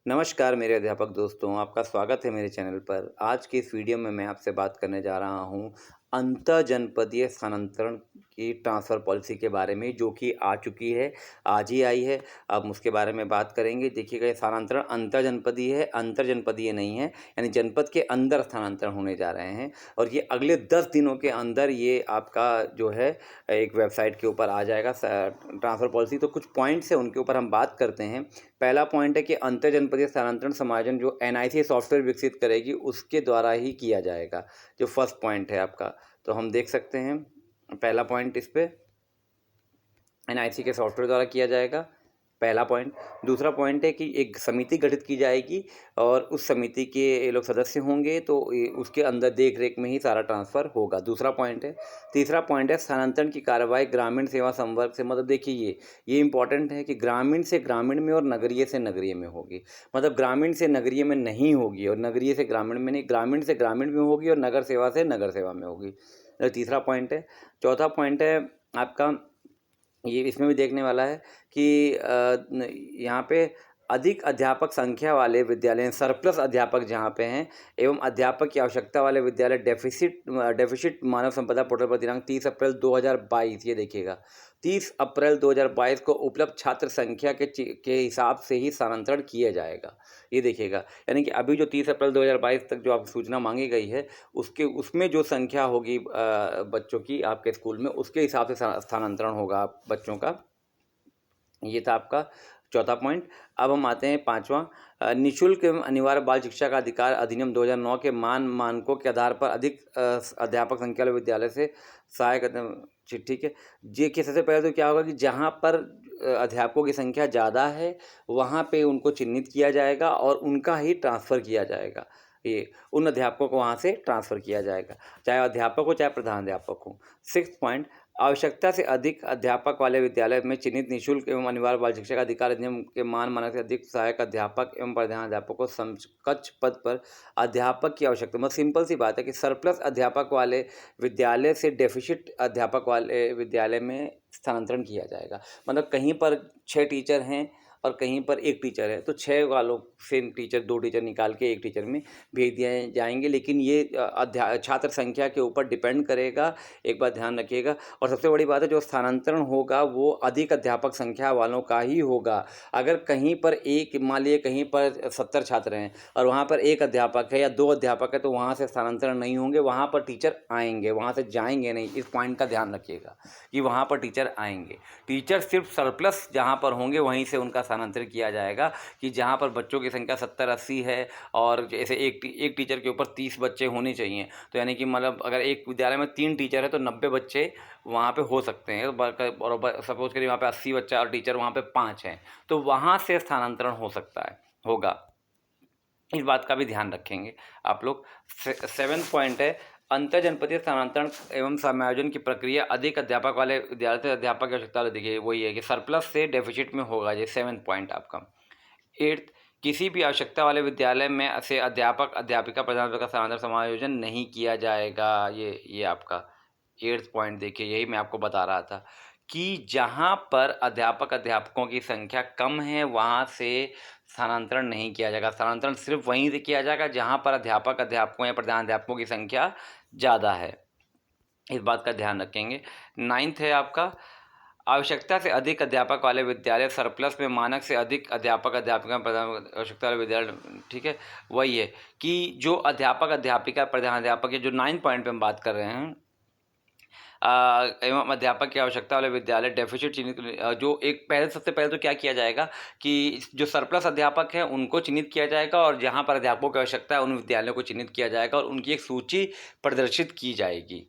नमस्कार मेरे अध्यापक दोस्तों, आपका स्वागत है मेरे चैनल पर। आज की इस वीडियो में मैं आपसे बात करने जा रहा हूँ अंतर्जनपदीय स्थानांतरण की ट्रांसफ़र पॉलिसी के बारे में, जो कि आ चुकी है, आज ही आई है। अब हम उसके बारे में बात करेंगे। देखिएगा, ये स्थानांतरण अंतर्जनपदीय है, अंतर्जनपदीय नहीं है, यानी जनपद के अंदर स्थानांतरण होने जा रहे हैं और ये अगले 10 दिनों के अंदर ये आपका जो है एक वेबसाइट के ऊपर आ जाएगा ट्रांसफ़र पॉलिसी। तो कुछ पॉइंट्स हैं, उनके ऊपर हम बात करते हैं। पहला पॉइंट है कि अंतर्जनपदीय स्थानांतरण समायोजन जो एनआईसी सॉफ्टवेयर विकसित करेगी, उसके द्वारा ही किया जाएगा, जो फर्स्ट पॉइंट है आपका। तो हम देख सकते हैं पहला पॉइंट इस पे एनआईसी के सॉफ्टवेयर द्वारा किया जाएगा, पहला पॉइंट। दूसरा पॉइंट है कि एक समिति गठित की जाएगी और उस समिति के ये लोग सदस्य होंगे, तो उसके अंदर देख रेख में ही सारा ट्रांसफ़र होगा, दूसरा पॉइंट है। तीसरा पॉइंट है स्थानांतरण की कार्रवाई ग्रामीण सेवा संवर्ग से, मतलब देखिए ये इंपॉर्टेंट है कि ग्रामीण से ग्रामीण में और नगरीय से नगरीय में होगी। मतलब ग्रामीण से नगरीय में नहीं होगी और नगरीय से ग्रामीण में नहीं, ग्रामीण से ग्रामीण में होगी और नगर सेवा से नगर सेवा में होगी। तीसरा पॉइंट है। चौथा पॉइंट है आपका, ये इसमें भी देखने वाला है कि यहाँ पे अधिक अध्यापक संख्या वाले विद्यालय, सरप्लस अध्यापक जहाँ पे हैं, एवं अध्यापक की आवश्यकता वाले विद्यालय डेफिसिट मानव संपदा पोर्टल पर दिनांक 30 अप्रैल 2022, ये देखिएगा 30 अप्रैल 2022 को उपलब्ध छात्र संख्या के हिसाब से ही स्थानांतरण किया जाएगा, ये देखिएगा। यानी कि अभी जो 30 अप्रैल 2022 तक जो आपको सूचना मांगी गई है, उसमें जो संख्या होगी बच्चों की आपके स्कूल में, उसके हिसाब से स्थानांतरण होगा बच्चों का। ये था आपका चौथा पॉइंट। अब हम आते हैं पांचवा, निःशुल्क एवं अनिवार्य बाल शिक्षा का अधिकार अधिनियम 2009 के मानकों के आधार पर अधिक अध्यापक संख्या वाले विद्यालय से सहायक, ठीक है जी। कि सबसे पहले तो क्या होगा कि जहाँ पर अध्यापकों की संख्या ज़्यादा है, वहाँ पे उनको चिन्हित किया जाएगा और उनका ही ट्रांसफ़र किया जाएगा। ये उन अध्यापकों को वहाँ से ट्रांसफ़र किया जाएगा, चाहे अध्यापक हो चाहे प्रधानाध्यापक हो। सिक्स्थ पॉइंट, आवश्यकता से अधिक अध्यापक वाले विद्यालय में चिन्हित निःशुल्क एवं अनिवार्य बाल शिक्षा का अधिकार अधिनियम के मानक से अधिक सहायक अध्यापक एवं प्रधानाध्यापक को समकक्ष पद पर अध्यापक की आवश्यकता, मतलब सिंपल सी बात है कि सरप्लस अध्यापक वाले विद्यालय से डेफिसिट अध्यापक वाले विद्यालय में स्थानांतरण किया जाएगा। मतलब कहीं पर 6 टीचर हैं और कहीं पर 1 टीचर है, तो 6 वालों से टीचर 2 टीचर निकाल के 1 टीचर में भेज दिए जाएंगे। लेकिन ये छात्र संख्या के ऊपर डिपेंड करेगा, एक बात ध्यान रखिएगा। और सबसे बड़ी बात है, जो स्थानांतरण होगा वो अधिक अध्यापक संख्या वालों का ही होगा। अगर कहीं पर मान लीजिए कहीं पर 70 छात्र हैं और वहाँ पर 1 अध्यापक है या 2 अध्यापक है, तो वहाँ से स्थानांतरण नहीं होंगे, वहाँ पर टीचर आएंगे, वहाँ से जाएंगे नहीं। इस पॉइंट का ध्यान रखिएगा कि वहाँ पर टीचर आएंगे। टीचर सिर्फ सरप्लस जहाँ पर होंगे वहीं से उनका स्थानांतरण किया जाएगा। कि जहाँ पर बच्चों की संख्या 70-80 है और जैसे एक टीचर के ऊपर 30 बच्चे होने चाहिए, तो यानी कि मतलब अगर एक विद्यालय में 3 टीचर है तो 90 बच्चे वहाँ पे हो सकते हैं। और सपोज करिए वहाँ पे 80 बच्चा और टीचर वहाँ पे 5 हैं, तो वहाँ से स्थानांतरण हो सकता है, होगा। इस बात का भी ध्यान रखेंगे आप लोग। 7th पॉइंट है, अंतर्जनपदीय स्थानांतरण एवं समायोजन की प्रक्रिया अधिक अध्यापक वाले विद्यालय से अध्यापक की आवश्यकता वाले, देखिए वही है कि सरप्लस से डेफिसिट में होगा, ये 7th पॉइंट आपका। 8th, किसी भी आवश्यकता वाले विद्यालय में से अध्यापक अध्यापिका प्रधानाध्यापक का स्थानांतरण समायोजन नहीं किया जाएगा। ये आपका 8th पॉइंट। देखिए यही मैं आपको बता रहा था कि जहाँ पर अध्यापक अध्यापकों की संख्या कम है, वहाँ से स्थानांतरण नहीं किया जाएगा। स्थानांतरण सिर्फ वहीं से किया जाएगा जहाँ पर अध्यापक अध्यापकों या प्रधानाध्यापकों की संख्या ज़्यादा है। इस बात का ध्यान रखेंगे। 9th है आपका, आवश्यकता से अधिक अध्यापक वाले विद्यालय सरप्लस में मानक से अधिक अध्यापक अध्यापिका प्रधान आवश्यकता वाले विद्यालय, ठीक है वही है कि जो अध्यापक अध्यापिका प्रधानाध्यापक है, जो 9th पॉइंट पे हम बात कर रहे हैं, एवं अध्यापक की आवश्यकता वाले विद्यालय डेफिसिट चिन्हित, जो एक सबसे पहले तो क्या किया जाएगा कि जो सरप्लस अध्यापक हैं उनको चिन्हित किया जाएगा और जहाँ पर अध्यापकों की आवश्यकता है उन विद्यालयों को चिन्हित किया जाएगा और उनकी एक सूची प्रदर्शित की जाएगी।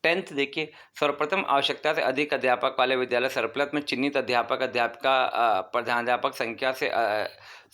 10th देखिए, सर्वप्रथम आवश्यकता से अधिक अध्यापक वाले विद्यालय सरप्लस में चिन्हित अध्यापक अध्यापिका प्रधानाध्यापक संख्या से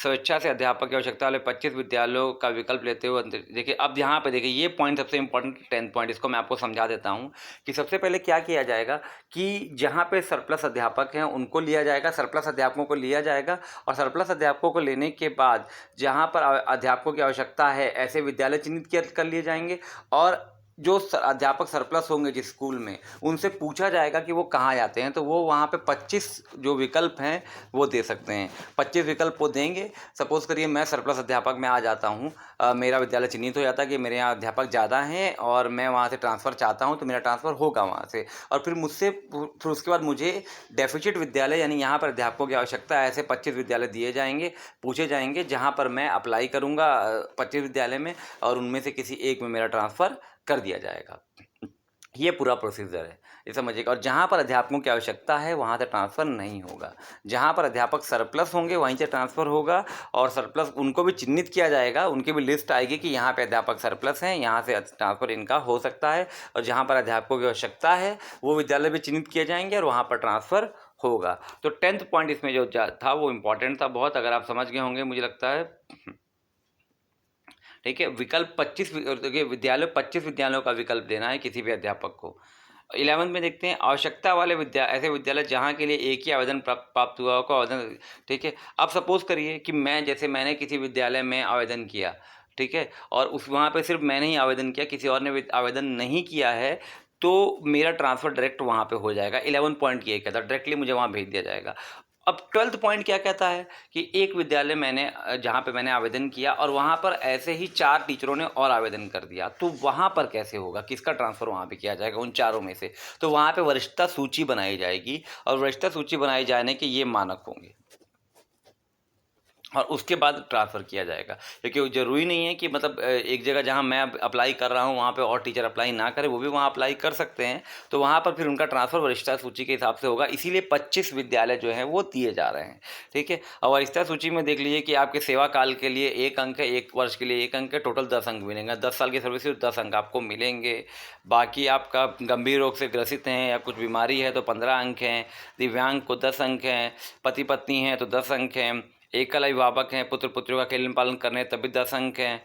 स्वेच्छा से अध्यापक की आवश्यकता वाले 25 विद्यालयों का विकल्प लेते हुए, देखिए अब यहाँ पे देखिए ये पॉइंट सबसे इंपॉर्टेंट 10th पॉइंट, इसको मैं आपको समझा देता हूँ कि सबसे पहले क्या किया जाएगा कि जहाँ पे सरप्लस अध्यापक हैं उनको लिया जाएगा, सरप्लस अध्यापकों को लिया जाएगा और सरप्लस अध्यापकों को लेने के बाद जहाँ पर अध्यापकों की आवश्यकता है ऐसे विद्यालय चिन्हित कर लिए जाएंगे और जो अध्यापक सरप्लस होंगे जिस स्कूल में, उनसे पूछा जाएगा कि वो कहाँ जाते हैं, तो वो वहाँ पे 25 जो विकल्प हैं वो दे सकते हैं। 25 विकल्प वो देंगे। सपोज़ करिए मैं सरप्लस अध्यापक में आ जाता हूँ, मेरा विद्यालय चिन्हित हो जाता है कि मेरे यहाँ अध्यापक ज़्यादा हैं और मैं वहाँ से ट्रांसफ़र चाहता हूँ, तो मेरा ट्रांसफ़र होगा वहाँ से। और फिर मुझसे फिर उसके बाद मुझे डेफ़िसिट विद्यालय, यानी यहाँ पर अध्यापकों की आवश्यकता है, ऐसे 25 विद्यालय दिए जाएंगे, पूछे जाएंगे, जहाँ पर मैं अप्लाई करूँगा 25 विद्यालय में, और उनमें से किसी एक में मेरा ट्रांसफ़र कर दिया जाएगा। ये पूरा प्रोसीजर है, ये समझिएगा। और जहाँ पर अध्यापकों की आवश्यकता है वहाँ से ट्रांसफ़र नहीं होगा। जहाँ पर अध्यापक सरप्लस होंगे वहीं से ट्रांसफ़र होगा, और सरप्लस उनको भी चिन्हित किया जाएगा, उनकी भी लिस्ट आएगी कि यहाँ पे अध्यापक सरप्लस हैं, यहाँ से ट्रांसफ़र इनका हो सकता है। और जहाँ पर अध्यापकों की आवश्यकता है वो विद्यालय भी चिन्हित किए जाएंगे और वहाँ पर ट्रांसफ़र होगा। तो 10th पॉइंट इसमें जो था वो इम्पॉर्टेंट था बहुत, अगर आप समझ गए होंगे मुझे लगता है। ठीक है, विकल्प 25 देखिए, विद्यालय 25 विद्यालयों का विकल्प देना है किसी भी अध्यापक को। 11 में देखते हैं, आवश्यकता वाले ऐसे विद्यालय जहाँ के लिए एक ही आवेदन प्राप्त हुआ हो को आवेदन। ठीक है, अब सपोज़ करिए कि मैंने किसी विद्यालय में आवेदन किया, ठीक है, और उस वहाँ पे सिर्फ मैंने ही आवेदन किया, किसी और ने आवेदन नहीं किया है, तो मेरा ट्रांसफ़र डायरेक्ट वहाँ पे हो जाएगा। 11 पॉइंट ये कहता है, डायरेक्टली मुझे वहाँ भेज दिया जाएगा। अब 12th पॉइंट क्या कहता है कि एक विद्यालय जहाँ पे मैंने आवेदन किया और वहाँ पर ऐसे ही 4 टीचरों ने और आवेदन कर दिया, तो वहाँ पर कैसे होगा, किसका ट्रांसफ़र वहाँ पे किया जाएगा उन चारों में से? तो वहाँ पे वरिष्ठता सूची बनाई जाएगी, और वरिष्ठता सूची बनाए जाने के ये मानक होंगे, और उसके बाद ट्रांसफ़र किया जाएगा। क्योंकि ज़रूरी नहीं है कि मतलब एक जगह जहाँ मैं अप्लाई कर रहा हूँ वहाँ पे और टीचर अप्लाई ना करें, वो भी वहाँ अप्लाई कर सकते हैं। तो वहाँ पर फिर उनका ट्रांसफ़र वरिष्ठता सूची के हिसाब से होगा, इसीलिए 25 विद्यालय जो हैं वो दिए जा रहे हैं। ठीक है, और वरिष्ठता सूची में देख लीजिए कि आपके सेवा काल के लिए 1 अंक है, 1 वर्ष के लिए 1 अंक है, टोटल 10 अंक मिलेंगे। 10 साल की सर्विस से 10 अंक आपको मिलेंगे। बाकी आपका गंभीर रोग से ग्रसित हैं या कुछ बीमारी है तो 15 अंक हैं। दिव्यांग को 10 अंक हैं। पति पत्नी हैं तो 10 अंक हैं। एकल अभिभावक हैं, पुत्र पुत्रियों का लालन पालन करने तभी 10 अंक हैं।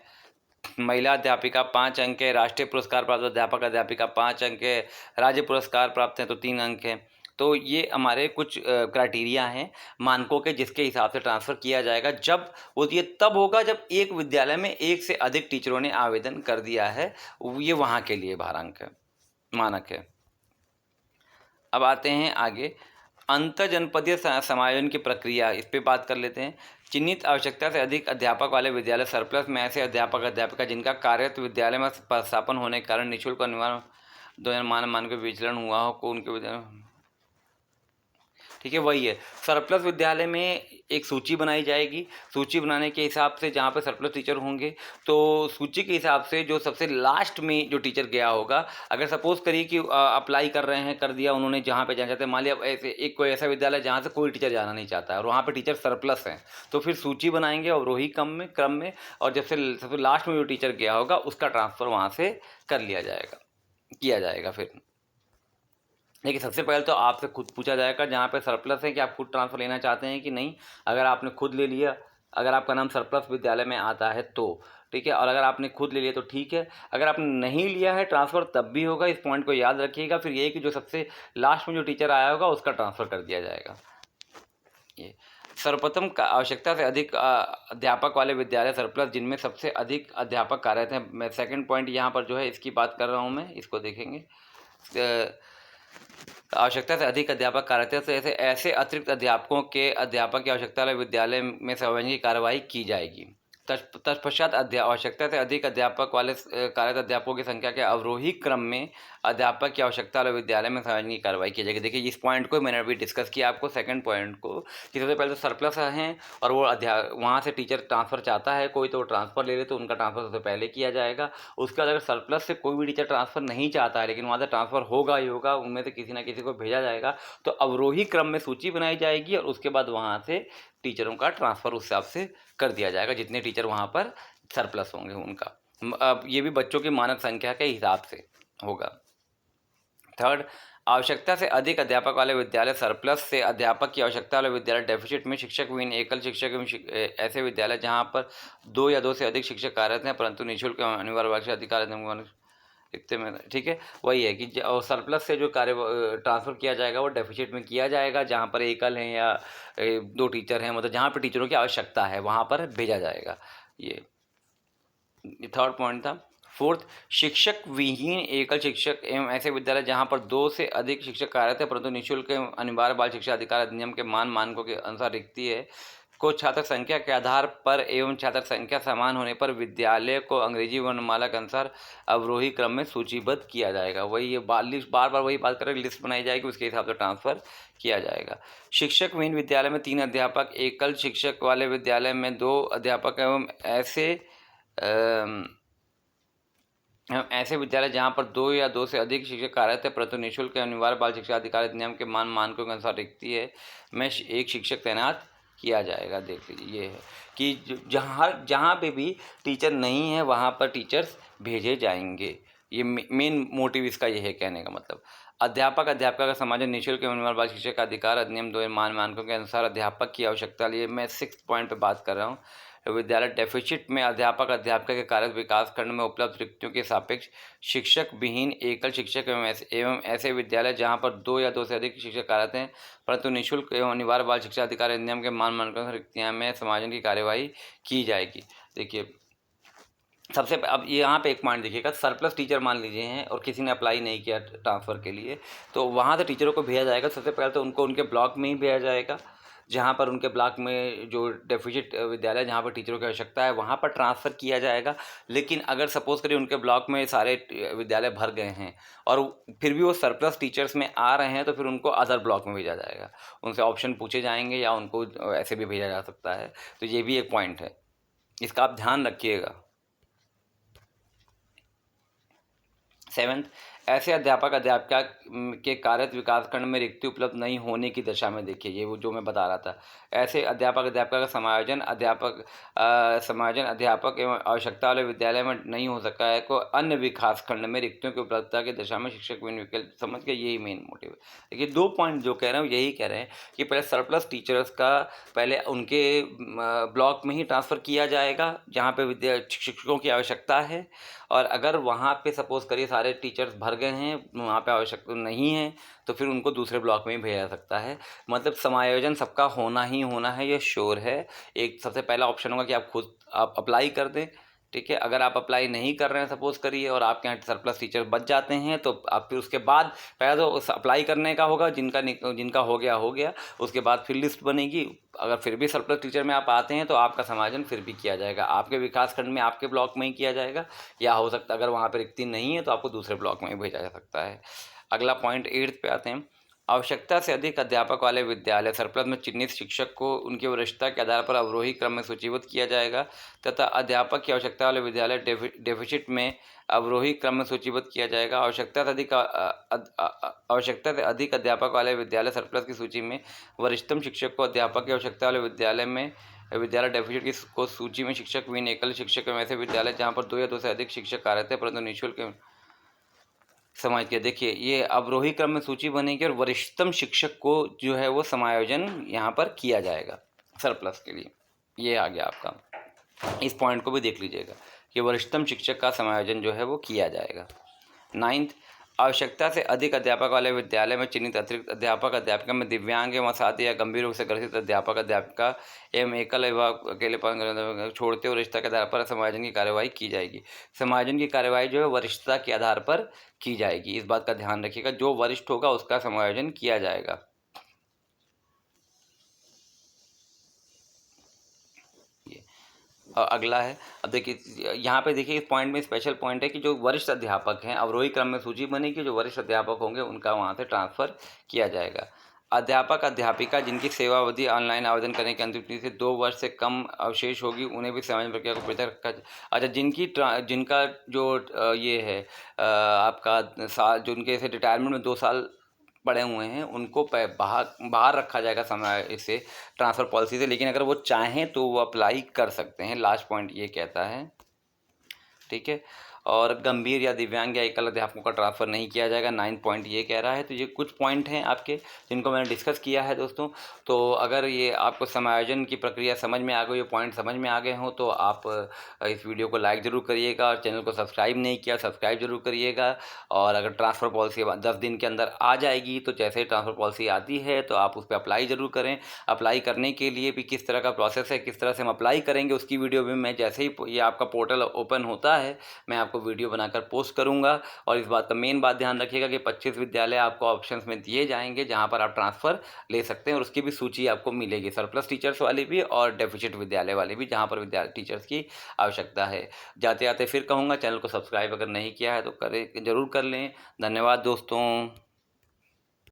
महिला अध्यापिका 5 अंक है। राष्ट्रीय पुरस्कार प्राप्त अध्यापक अध्यापिका 5 अंक है। राज्य पुरस्कार प्राप्त हैं तो 3 अंक हैं। तो ये हमारे कुछ क्राइटेरिया हैं मानकों के, जिसके हिसाब से ट्रांसफ़र किया जाएगा। जब वो ये तब होगा जब एक विद्यालय में एक से अधिक टीचरों ने आवेदन कर दिया है, ये वहाँ के लिए भारांक है, मानक है। अब आते हैं आगे, अंतर जनपदीय समायोजन की प्रक्रिया, इस पे बात कर लेते हैं। चिन्हित आवश्यकता से अधिक अध्यापक वाले विद्यालय सरप्लस में ऐसे अध्यापक अध्यापिका जिनका कार्यरत विद्यालय में पदस्थापन होने के कारण निःशुल्क अनिवार्य दो मान के विचलन हुआ हो को उनके विद्यालय। ठीक है, वही है, सरप्लस विद्यालय में एक सूची बनाई जाएगी। सूची बनाने के हिसाब से जहाँ पे सरप्लस टीचर होंगे, तो सूची के हिसाब से जो सबसे लास्ट में जो टीचर गया होगा, अगर सपोज़ करिए कि अप्लाई कर रहे हैं, कर दिया उन्होंने जहाँ पे जाना चाहते हैं, मान लिया ऐसे एक कोई ऐसा विद्यालय जहाँ से कोई टीचर जाना नहीं चाहता है और वहाँ पर टीचर सरप्लस हैं, तो फिर सूची बनाएंगे अवरोही क्रम में, और जब से सबसे लास्ट में जो टीचर गया होगा उसका ट्रांसफ़र वहाँ से कर लिया जाएगा, किया जाएगा फिर। देखिए, सबसे पहले तो आपसे खुद पूछा जाएगा जहाँ पे सरप्लस है कि आप खुद ट्रांसफ़र लेना चाहते हैं कि नहीं। अगर आपने खुद ले लिया, अगर आपका नाम सरप्लस विद्यालय में आता है तो ठीक है, और अगर आपने खुद ले लिया तो ठीक है। अगर आपने नहीं लिया है ट्रांसफ़र तब भी होगा, इस पॉइंट को याद रखिएगा। फिर ये कि जो सबसे लास्ट में जो टीचर आया होगा उसका ट्रांसफ़र कर दिया जाएगा। ये सर्वप्रथम आवश्यकता से अधिक अध्यापक वाले विद्यालय सरप्लस जिनमें सबसे अधिक अध्यापक कार्यरत हैं। मैं सेकंड पॉइंट यहाँ पर जो है इसकी बात कर रहा हूँ, मैं इसको देखेंगे। आवश्यकता से अधिक अध्यापक कार्यरत है, ऐसे अतिरिक्त अध्यापकों के अध्यापक की आवश्यकता वाले विद्यालय में संवैधानिक कार्रवाई की जाएगी। तत्पश्चात आवश्यकता से अधिक अध्यापक वाले कार्यरत अध्यापकों की संख्या के अवरोही क्रम में अध्यापक की आवश्यकता वाले विद्यालय में संवैधानिक कार्रवाई की जाएगी। देखिए, इस पॉइंट को मैंने अभी डिस्कस किया आपको, सेकंड पॉइंट को, कि सबसे पहले तो सरप्लस हैं और वो वहाँ से टीचर ट्रांसफ़र चाहता है कोई, तो ट्रांसफ़र ले ले तो उनका ट्रांसफ़र सबसे पहले किया जाएगा। उसके बाद अगर सरप्लस से कोई भी टीचर ट्रांसफ़र नहीं चाहता है लेकिन वहाँ से ट्रांसफ़र होगा ही होगा, उनमें से किसी न किसी को भेजा जाएगा, तो अवरोही क्रम में सूची बनाई जाएगी और उसके बाद वहाँ से टीचरों का ट्रांसफ़र उस हिसाब से कर दिया जाएगा, जितने टीचर वहाँ पर सरप्लस होंगे उनका। अब ये भी बच्चों की मानक संख्या के हिसाब से होगा। थर्ड, आवश्यकता से अधिक अध्यापक वाले विद्यालय सरप्लस से अध्यापक की आवश्यकता वाले विद्यालय डेफिसिट में शिक्षक विहीन एकल शिक्षक एवं ऐसे विद्यालय जहाँ पर 2 या 2 से अधिक शिक्षक कार्यरत हैं परंतु निःशुल्क अनिवार्य वर्ग से अधिकार इतने में। ठीक है, वही है कि सरप्लस से जो कार्य ट्रांसफ़र किया जाएगा वो डेफिसिट में किया जाएगा, जहाँ पर एकल हैं या 2 टीचर हैं, मतलब जहाँ पर टीचरों की आवश्यकता है वहाँ पर भेजा जाएगा। ये थर्ड पॉइंट था। फोर्थ, शिक्षक विहीन एकल शिक्षक एवं ऐसे विद्यालय जहां पर 2 से अधिक शिक्षक कार्यरत है परंतु निःशुल्क एवं अनिवार्य बाल शिक्षा अधिकार अधिनियम के मानकों के अनुसार रिक्ति है को छात्र संख्या के आधार पर एवं छात्र संख्या समान होने पर विद्यालय को अंग्रेजी वर्णमाला के अनुसार अवरोही क्रम में सूचीबद्ध किया जाएगा। वही ये बार बार वही बात करें, लिस्ट बनाई जाएगी, उसके हिसाब से ट्रांसफ़र किया जाएगा। शिक्षक विहीन विद्यालय में 3 अध्यापक, एकल शिक्षक वाले विद्यालय में 2 अध्यापक एवं ऐसे विद्यालय जहां पर 2 या 2 से अधिक शिक्षक कार्यरत है परंतु निःशुल्क अनिवार्य बाल शिक्षा अधिकार अधिनियम के मानकों के अनुसार रिक्ति है में एक शिक्षक तैनात किया जाएगा। देख लीजिए, ये है कि जहाँ पे भी टीचर नहीं है वहाँ पर टीचर्स भेजे जाएंगे। ये मेन मोटिव इसका ये है, कहने का मतलब। अध्यापक अध्यापिका का समाजन निःशुल्क एवं अनिवार्य बाल शिक्षा का अधिकार अधिनियम 2 मानकों के अनुसार अध्यापक की आवश्यकता लिए मैं 6 पॉइंट पे बात कर रहा हूँ। विद्यालय डेफिसिट में अध्यापक अध्यापिका के कार्य विकास खंड में उपलब्ध रिक्तियों के सापेक्ष शिक्षक विहीन एकल शिक्षक एवं ऐसे विद्यालय जहां पर 2 या 2 से अधिक शिक्षक कार्यरत हैं परंतु निःशुल्क एवं अनिवार्य बाल शिक्षा अधिकार अधिनियम के मानकों रिक्तियां में समायोजन की कार्यवाही की जाएगी। देखिए, सबसे अब यहाँ पे एक पॉइंट देखिएगा, सरप्लस टीचर मान लीजिए हैं और किसी ने अप्लाई नहीं किया ट्रांसफ़र के लिए, तो वहाँ से टीचरों को भेजा जाएगा। सबसे पहले तो उनको उनके ब्लॉक में ही भेजा जाएगा, जहाँ पर उनके ब्लॉक में जो डेफिसिट विद्यालय जहाँ पर टीचरों की आवश्यकता है वहाँ पर ट्रांसफ़र किया जाएगा। लेकिन अगर सपोज़ करिए उनके ब्लॉक में सारे विद्यालय भर गए हैं और फिर भी वो सरप्लस टीचर्स में आ रहे हैं तो फिर उनको अदर ब्लॉक में भेजा जाएगा। उनसे ऑप्शन पूछे जाएंगे या उनको ऐसे भी भेजा जा सकता है। तो ये भी एक पॉइंट है, इसका आप ध्यान रखिएगा। 7, ऐसे अध्यापक अध्यापिका के कार्यरत विकास खंड में रिक्ति उपलब्ध नहीं होने की दशा में, देखिए ये वो जो मैं बता रहा था, ऐसे अध्यापक अध्यापिका का समायोजन अध्यापक एवं आवश्यकता वाले विद्यालय में नहीं हो सका है को अन्य विकास खंड में रिक्तियों की उपलब्धता की दशा में शिक्षक विहीन विकल्प समझ के, यही मेन मोटिव है। देखिए 2 पॉइंट जो कह रहे हैं यही कह रहे हैं कि पहले सरप्लस टीचर्स का पहले उनके ब्लॉक में ही ट्रांसफ़र किया जाएगा जहाँ पे शिक्षकों की आवश्यकता है, और अगर वहाँ पे सपोज़ करिए सारे टीचर्स भर गए हैं, वहाँ पे आवश्यकता नहीं है, तो फिर उनको दूसरे ब्लॉक में ही भेजा जा सकता है। मतलब समायोजन सबका होना ही होना है, ये श्योर है। एक सबसे पहला ऑप्शन होगा कि आप अप्लाई कर दें, ठीक है। अगर आप अप्लाई नहीं कर रहे हैं सपोज़ करिए और आपके यहाँ सरप्लस टीचर बच जाते हैं तो आप फिर उसके बाद पहले तो अप्लाई करने का होगा, जिनका हो गया, उसके बाद फिर लिस्ट बनेगी। अगर फिर भी सरप्लस टीचर में आप आते हैं तो आपका समायोजन फिर भी किया जाएगा, आपके विकास खंड में आपके ब्लॉक में ही किया जाएगा, या हो सकता है अगर वहाँ पर रिक्ति नहीं है तो आपको दूसरे ब्लॉक में ही भेजा जा सकता है। अगला पॉइंट 8 पे आते हैं। आवश्यकता से अधिक अध्यापक वाले विद्यालय सरप्लस में चिन्हित शिक्षक को उनकी वरिष्ठता के आधार पर अवरोही क्रम में सूचीबद्ध किया जाएगा तथा अध्यापक की आवश्यकता वाले विद्यालय डेफिसिट में अवरोही क्रम में सूचीबद्ध किया जाएगा। आवश्यकता से अधिक अध्यापक वाले विद्यालय सरप्लस की सूची में वरिष्ठतम शिक्षक को अध्यापक की आवश्यकता वाले विद्यालय डेफिसिट को सूची में शिक्षक विहीन एकल शिक्षक एवं ऐसे विद्यालय जहाँ पर 2 या 2 से अधिक शिक्षक कार्यरत है परंतु निःशुल्क समझ के। देखिए, ये अवरोही क्रम में सूची बनेगी और वरिष्ठतम शिक्षक को जो है वो समायोजन यहाँ पर किया जाएगा सरप्लस के लिए। ये आ गया आपका, इस पॉइंट को भी देख लीजिएगा कि वरिष्ठतम शिक्षक का समायोजन जो है वो किया जाएगा। 9, आवश्यकता से अधिक अध्यापक वाले विद्यालय में चिन्हित अतिरिक्त अध्यापक अध्यापिका में दिव्यांग एवं असाध्य या गंभीर रूप से ग्रसित अध्यापक अध्यापिका एवं एकल एवं अकेलेपन छोड़ते हुए वरिष्ठता के आधार पर समायोजन की कार्यवाही की जाएगी। समायोजन की कार्यवाही जो है वरिष्ठता के आधार पर की जाएगी, इस बात का ध्यान रखिएगा। जो वरिष्ठ होगा उसका समायोजन किया जाएगा। अगला है, अब देखिए यहाँ पे देखिए इस पॉइंट में स्पेशल पॉइंट है कि जो वरिष्ठ अध्यापक हैं अवरोही क्रम में सूची बनेगी, जो वरिष्ठ अध्यापक होंगे उनका वहाँ से ट्रांसफ़र किया जाएगा। अध्यापक अध्यापिका जिनकी सेवा अवधि ऑनलाइन आवेदन करने की अंतिम तिथि से 2 वर्ष से कम अवशेष होगी उन्हें भी समायोजन प्रक्रिया को पृथक रखा। अच्छा, जिनका जो ये है आपका साल, जो उनके से रिटायरमेंट में 2 साल पड़े हुए हैं उनको बाहर रखा जाएगा समय इससे ट्रांसफ़र पॉलिसी से, लेकिन अगर वो चाहें तो वो अप्लाई कर सकते हैं। लास्ट पॉइंट ये कहता है, ठीक है। और गंभीर या दिव्यांग या एकल अध्यापकों का ट्रांसफ़र नहीं किया जाएगा, 9 पॉइंट ये कह रहा है। तो ये कुछ पॉइंट हैं आपके जिनको मैंने डिस्कस किया है दोस्तों। तो अगर ये आपको समायोजन की प्रक्रिया समझ में आ गई, ये पॉइंट समझ में आ गए हों तो आप इस वीडियो को लाइक ज़रूर करिएगा और चैनल को सब्सक्राइब नहीं किया सब्सक्राइब ज़रूर करिएगा। और अगर ट्रांसफ़र पॉलिसी 10 दिन के अंदर आ जाएगी तो जैसे ही ट्रांसफ़र पॉलिसी आती है तो आप उस पर अप्लाई ज़रूर करें। अप्लाई करने के लिए भी किस तरह का प्रोसेस है, किस तरह से हम अप्लाई करेंगे, उसकी वीडियो भी मैं जैसे ही ये आपका पोर्टल ओपन होता है मैं आपको आपको वीडियो बनाकर पोस्ट करूँगा। और इस बात का मेन बात ध्यान रखिएगा कि 25 विद्यालय आपको ऑप्शंस में दिए जाएँगे जहाँ पर आप ट्रांसफ़र ले सकते हैं, और उसकी भी सूची आपको मिलेगी, सरप्लस टीचर्स वाली भी और डेफ़िसिट विद्यालय वाली भी, जहाँ पर टीचर्स की आवश्यकता है। जाते-जाते फिर कहूँगा, चैनल को सब्सक्राइब अगर नहीं किया है तो करें, ज़रूर कर लें। धन्यवाद दोस्तों।